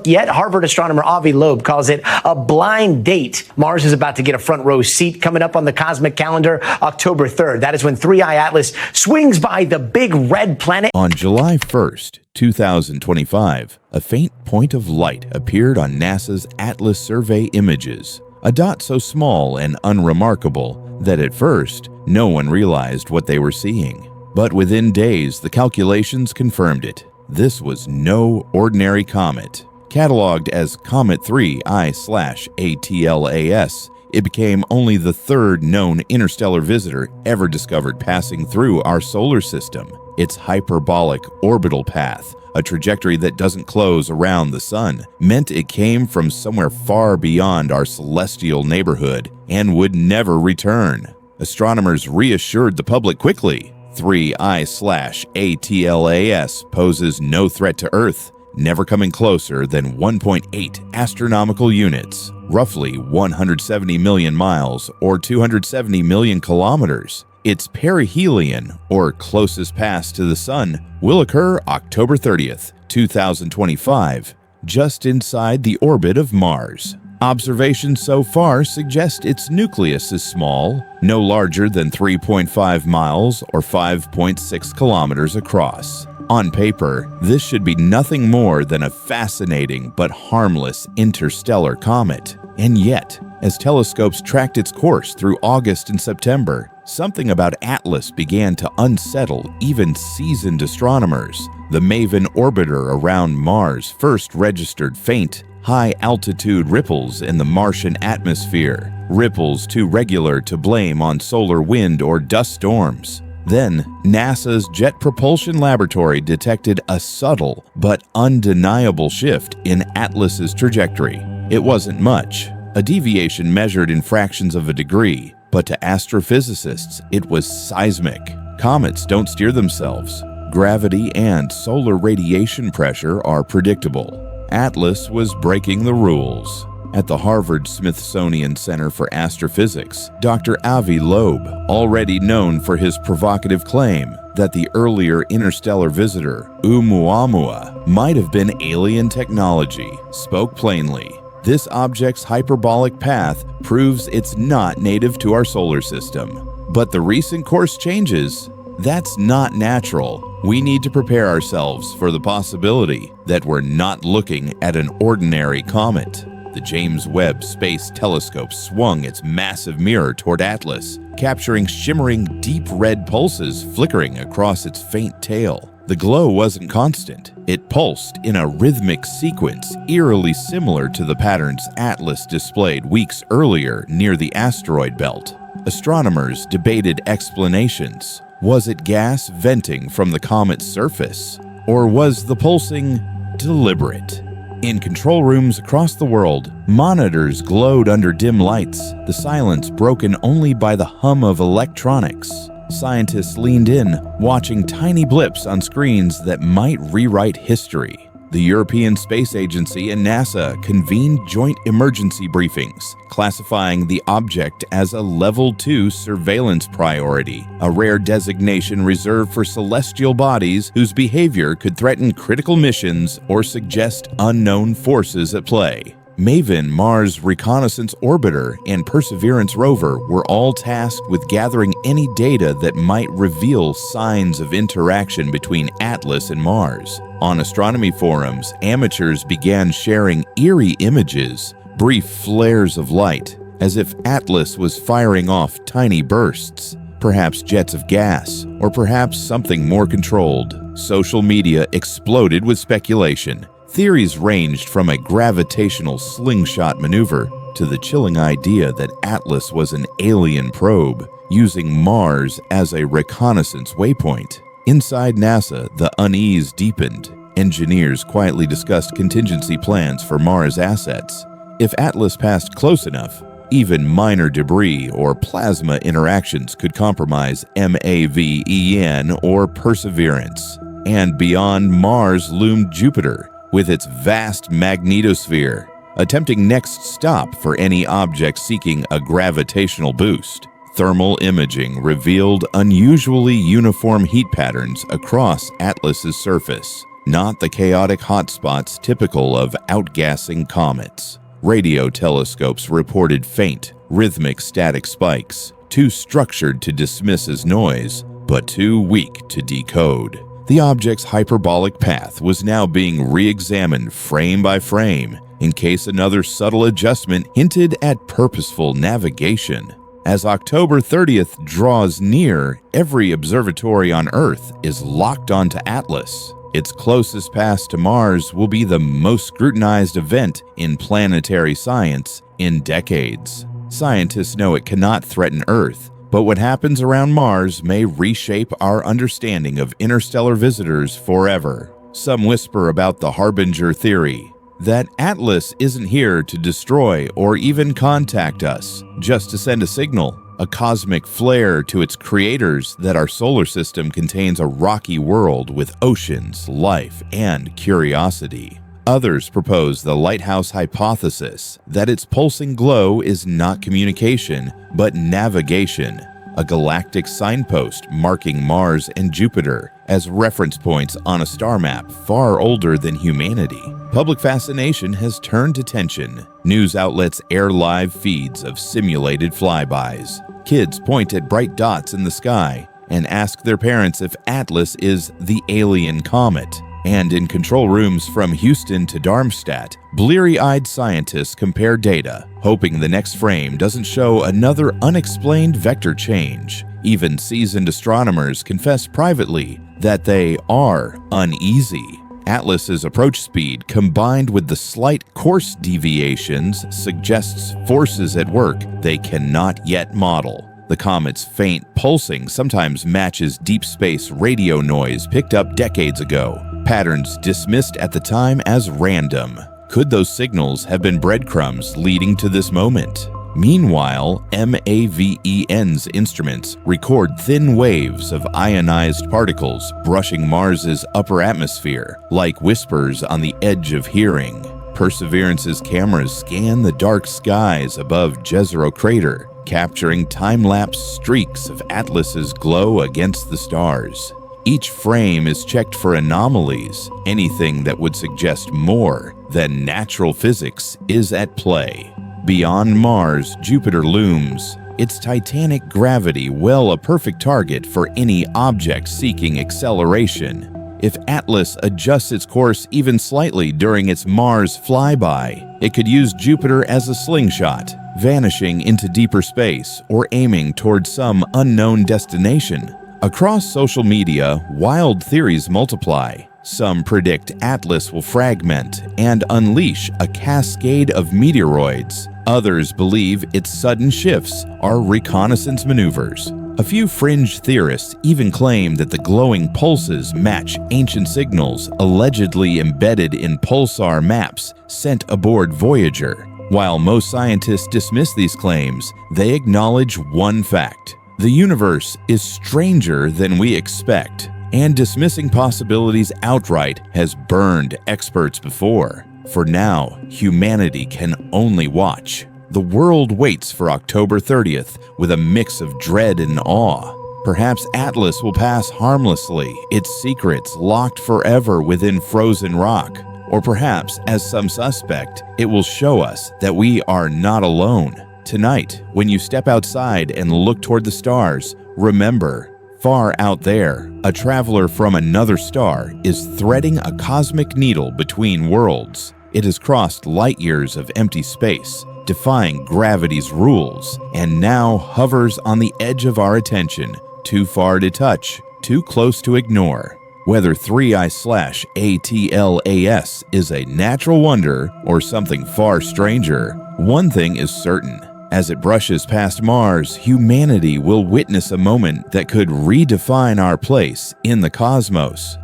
Yet, Harvard astronomer Avi Loeb calls it a blind date. Mars is about to get a front row seat coming up on the cosmic calendar October 3rd. That is when 3i Atlas swings by the big red planet. On July 1st, 2025, a faint point of light appeared on NASA's Atlas survey images, a dot so small and unremarkable that at first, no one realized what they were seeing. But within days, the calculations confirmed it. This was no ordinary comet. Cataloged as Comet 3I/ATLAS, it became only the third known interstellar visitor ever discovered passing through our solar system. Its hyperbolic orbital path, a trajectory that doesn't close around the sun, meant it came from somewhere far beyond our celestial neighborhood and would never return. Astronomers reassured the public quickly. 3I/ATLAS poses no threat to Earth, never coming closer than 1.8 astronomical units, roughly 170 million miles or 270 million kilometers. Its perihelion, or closest pass to the Sun, will occur October 30th, 2025, just inside the orbit of Mars. Observations so far suggest its nucleus is small, no larger than 3.5 miles or 5.6 kilometers across. On paper, this should be nothing more than a fascinating but harmless interstellar comet. And yet, as telescopes tracked its course through August and September, something about Atlas began to unsettle even seasoned astronomers. The Maven orbiter around Mars first registered faint, high-altitude ripples in the Martian atmosphere, ripples too regular to blame on solar wind or dust storms. Then, NASA's Jet Propulsion Laboratory detected a subtle but undeniable shift in Atlas's trajectory. It wasn't much, a deviation measured in fractions of a degree, but to astrophysicists, it was seismic. Comets don't steer themselves. Gravity and solar radiation pressure are predictable. Atlas was breaking the rules. At the Harvard-Smithsonian Center for Astrophysics, Dr. Avi Loeb, already known for his provocative claim that the earlier interstellar visitor, Oumuamua, might have been alien technology, spoke plainly. This object's hyperbolic path proves it's not native to our solar system. But the recent course changes, that's not natural. We need to prepare ourselves for the possibility that we're not looking at an ordinary comet. The James Webb Space Telescope swung its massive mirror toward Atlas, capturing shimmering deep red pulses flickering across its faint tail. The glow wasn't constant. It pulsed in a rhythmic sequence eerily similar to the patterns Atlas displayed weeks earlier near the asteroid belt. Astronomers debated explanations. Was it gas venting from the comet's surface? Or was the pulsing deliberate? In control rooms across the world, monitors glowed under dim lights, the silence broken only by the hum of electronics. Scientists leaned in, watching tiny blips on screens that might rewrite history. The European Space Agency and NASA convened joint emergency briefings, classifying the object as a Level 2 surveillance priority, a rare designation reserved for celestial bodies whose behavior could threaten critical missions or suggest unknown forces at play. Maven, Mars Reconnaissance Orbiter, and Perseverance rover were all tasked with gathering any data that might reveal signs of interaction between Atlas and Mars. On astronomy forums, amateurs began sharing eerie images, brief flares of light, as if Atlas was firing off tiny bursts, perhaps jets of gas, or perhaps something more controlled. Social media exploded with speculation. Theories ranged from a gravitational slingshot maneuver to the chilling idea that Atlas was an alien probe, using Mars as a reconnaissance waypoint. Inside NASA, the unease deepened. Engineers quietly discussed contingency plans for Mars assets. If Atlas passed close enough, even minor debris or plasma interactions could compromise MAVEN or Perseverance. And beyond Mars loomed Jupiter, with its vast magnetosphere, a tempting next stop for any object seeking a gravitational boost. Thermal imaging revealed unusually uniform heat patterns across Atlas's surface, not the chaotic hotspots typical of outgassing comets. Radio telescopes reported faint, rhythmic static spikes, too structured to dismiss as noise, but too weak to decode. The object's hyperbolic path was now being re-examined frame by frame in case another subtle adjustment hinted at purposeful navigation. As October 30th draws near, every observatory on Earth is locked onto Atlas. Its closest pass to Mars will be the most scrutinized event in planetary science in decades. Scientists know it cannot threaten Earth, but what happens around Mars may reshape our understanding of interstellar visitors forever. Some whisper about the Harbinger theory, that Atlas isn't here to destroy or even contact us, just to send a signal, a cosmic flare to its creators that our solar system contains a rocky world with oceans, life, and curiosity. Others propose the lighthouse hypothesis, that its pulsing glow is not communication, but navigation, a galactic signpost marking Mars and Jupiter as reference points on a star map far older than humanity. Public fascination has turned attention. News outlets air live feeds of simulated flybys. Kids point at bright dots in the sky and ask their parents if Atlas is the alien comet. And in control rooms from Houston to Darmstadt, bleary-eyed scientists compare data, hoping the next frame doesn't show another unexplained vector change. Even seasoned astronomers confess privately that they are uneasy. Atlas's approach speed, combined with the slight course deviations, suggests forces at work they cannot yet model. The comet's faint pulsing sometimes matches deep space radio noise picked up decades ago, patterns dismissed at the time as random. Could those signals have been breadcrumbs leading to this moment? Meanwhile, MAVEN's instruments record thin waves of ionized particles brushing Mars's upper atmosphere, like whispers on the edge of hearing. Perseverance's cameras scan the dark skies above Jezero Crater, capturing time-lapse streaks of Atlas's glow against the stars. Each frame is checked for anomalies, anything that would suggest more than natural physics is at play. Beyond Mars, Jupiter looms, its titanic gravity well a perfect target for any object seeking acceleration. If Atlas adjusts its course even slightly during its Mars flyby, it could use Jupiter as a slingshot, vanishing into deeper space or aiming towards some unknown destination. Across social media, wild theories multiply. Some predict Atlas will fragment and unleash a cascade of meteoroids. Others believe its sudden shifts are reconnaissance maneuvers. A few fringe theorists even claim that the glowing pulses match ancient signals allegedly embedded in pulsar maps sent aboard Voyager. While most scientists dismiss these claims, they acknowledge one fact: the universe is stranger than we expect, and dismissing possibilities outright has burned experts before. For now, humanity can only watch. The world waits for October 30th with a mix of dread and awe. Perhaps Atlas will pass harmlessly, its secrets locked forever within frozen rock. Or perhaps, as some suspect, it will show us that we are not alone. Tonight, when you step outside and look toward the stars, remember, far out there, a traveler from another star is threading a cosmic needle between worlds. It has crossed light years of empty space, defying gravity's rules, and now hovers on the edge of our attention, too far to touch, too close to ignore. Whether 3I/ATLAS is a natural wonder or something far stranger, one thing is certain. As it brushes past Mars, humanity will witness a moment that could redefine our place in the cosmos.